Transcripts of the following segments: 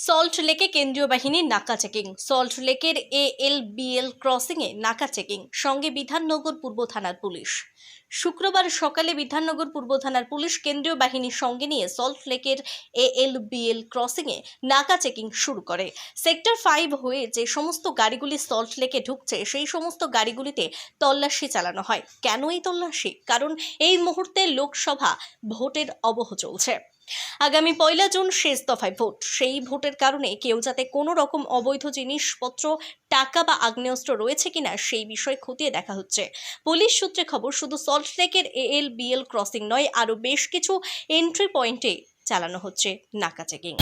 Salt লেকে কেন্দ্রীয় বাহিনীর নাকা চেকিং। সল্ট লেকের ALBL ক্রসিংয়ে নাকা চেকিং, সঙ্গে বিধাননগর পূর্ব থানার পুলিশ। শুক্রবার সকালে বিধাননগর পূর্ব থানার পুলিশ কেন্দ্রীয় বাহিনীর সঙ্গে নিয়ে সল্ট লেকের ALBL ক্রসিংয়ে নাকা চেকিং শুরু করে। সেক্টর 5 হয়ে যে সমস্ত গাড়িগুলি সল্ট লেকে ঢুকছে সেই সমস্ত গাড়িগুলিতে তল্লাশি চালানো হয়। কেন এই তল্লাশি? কারণ এই মুহূর্তে লোকসভা ভোটের আবহ চলছে। আগামী 1 জুন শেষ দফায় ভোট। সেই ভোটের কারণে কেউ যাতে কোনো রকম অবৈধ জিনিসপত্র, টাকা বা আগ্নেয়াস্ত্র রয়েছে কিনা সেই বিষয় খতিয়ে দেখা হচ্ছে। পুলিশ সূত্রে খবর, শুধু সল্ট লেকের ALBL ক্রসিং নয়, আরও বেশ কিছু এন্ট্রি পয়েন্টে চালানো হচ্ছে নাকা চেকিং।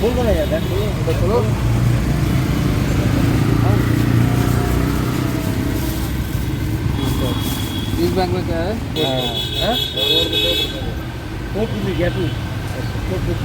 खोल दो ना यार, खोलो। इस बैंक में क्या है? हाँ, कोर्ट में गया तू, कोर्ट में